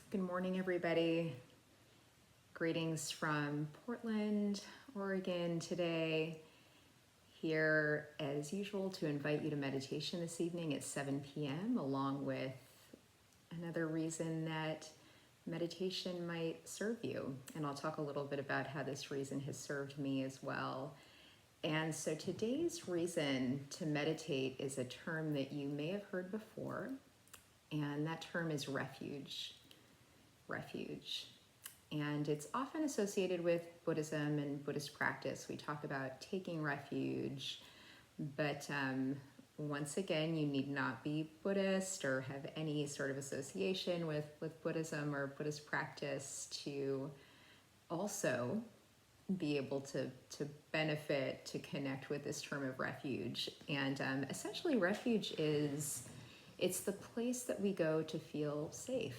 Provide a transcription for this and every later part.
Good morning, everybody. Greetings from Portland, Oregon today. Here, as usual, to invite you to meditation this evening at 7 p.m., along with another reason that meditation might serve you. And I'll talk a little bit about how this reason has served me as well. And so today's reason to meditate is a term that you may have heard before, and that term is refuge. Refuge. And it's often associated with Buddhism and Buddhist practice. We talk about taking refuge, but once again, you need not be Buddhist or have any sort of association with Buddhism or Buddhist practice to also be able to benefit, to connect with this term of refuge. And essentially, refuge it's the place that we go to feel safe,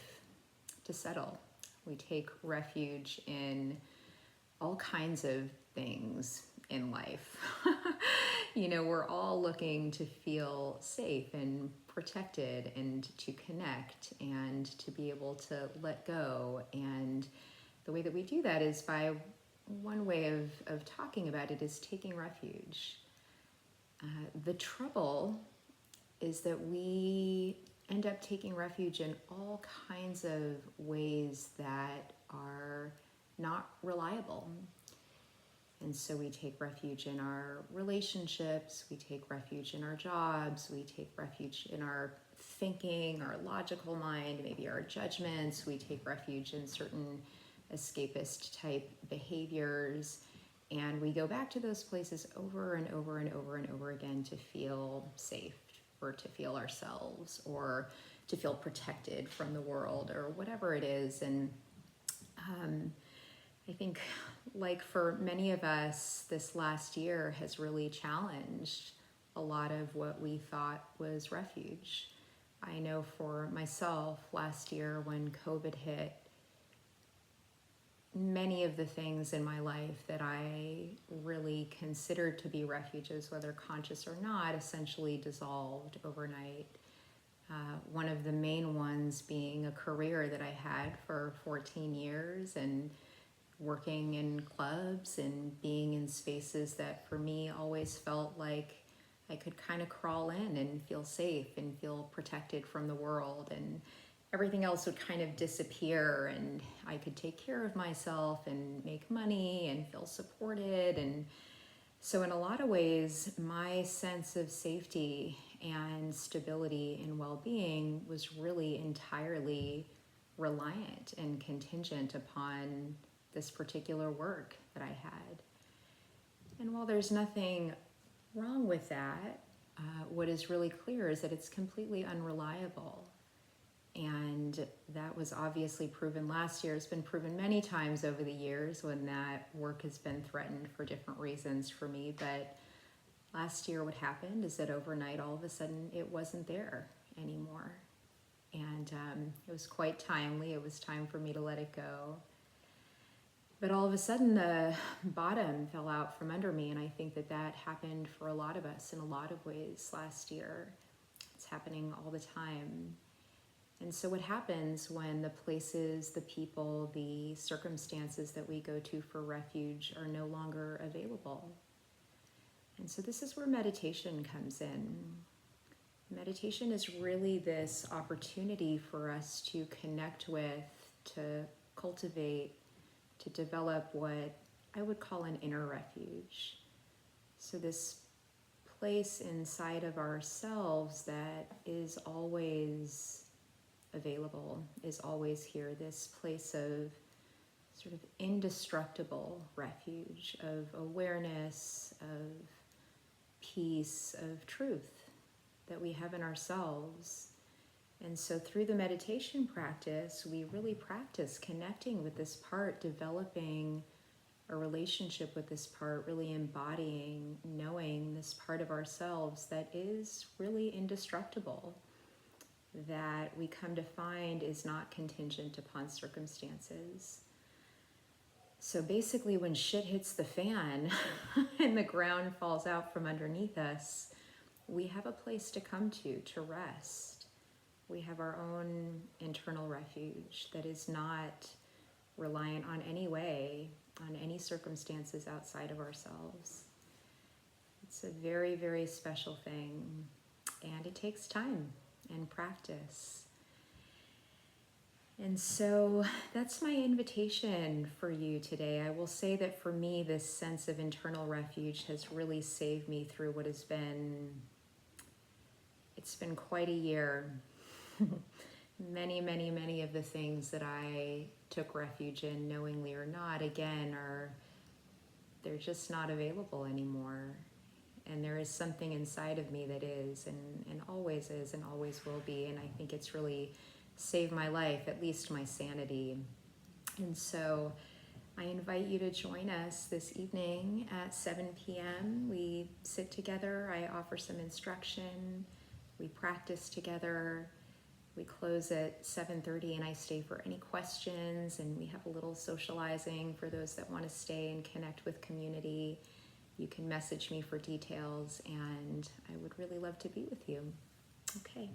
to settle. We take refuge in all kinds of things in life. We're all looking to feel safe and protected and to connect and to be able to let go. And the way that we do that is by one way of talking about it is taking refuge. The trouble is that we end up taking refuge in all kinds of ways that are not reliable. And so we take refuge in our relationships, we take refuge in our jobs, we take refuge in our thinking, our logical mind, maybe our judgments, we take refuge in certain escapist type behaviors, and we go back to those places over and over and over and over again to feel safe, or to feel ourselves, or to feel protected from the world, or whatever it is. And I think, like for many of us, this last year has really challenged a lot of what we thought was refuge. I know for myself, last year when COVID hit, many of the things in my life that I really considered to be refuges, whether conscious or not, essentially dissolved overnight. One of the main ones being a career that I had for 14 years and working in clubs and being in spaces that for me always felt like I could kind of crawl in and feel safe and feel protected from the world, and everything else would kind of disappear, and I could take care of myself and make money and feel supported. And so in a lot of ways, my sense of safety and stability and well-being was really entirely reliant and contingent upon this particular work that I had. And while there's nothing wrong with that, what is really clear is that it's completely unreliable. And that was obviously proven last year. It's been proven many times over the years when that work has been threatened for different reasons for me. But last year what happened is that overnight, all of a sudden, it wasn't there anymore. And it was quite timely. It was time for me to let it go. But all of a sudden, the bottom fell out from under me. And I think that happened for a lot of us in a lot of ways last year. It's happening all the time. And so what happens when the places, the people, the circumstances that we go to for refuge are no longer available? And so this is where meditation comes in. Meditation is really this opportunity for us to connect with, to cultivate, to develop what I would call an inner refuge. So this place inside of ourselves that is always available, is always here, this place of sort of indestructible refuge, of awareness, of peace, of truth that we have in ourselves. And so through the meditation practice, we really practice connecting with this part, developing a relationship with this part, really embodying, knowing this part of ourselves that is really indestructible, that we come to find is not contingent upon circumstances. So basically, when shit hits the fan and the ground falls out from underneath us, we have a place to come to rest, We have our own internal refuge that is not reliant on any way, on any circumstances outside of ourselves. It's a very, very special thing, and it takes time and practice. And so that's my invitation for you today. I will say that for me, this sense of internal refuge has really saved me through what has been, it's been quite a year. Many of the things that I took refuge in, knowingly or not, again, they're just not available anymore. And there is something inside of me that is and always will be. And I think it's really saved my life, at least my sanity. And so I invite you to join us this evening at 7 p.m. We sit together, I offer some instruction, we practice together. We close at 7:30 and I stay for any questions, and we have a little socializing for those that want to stay and connect with community. You can message me for details, and I would really love to be with you. Okay.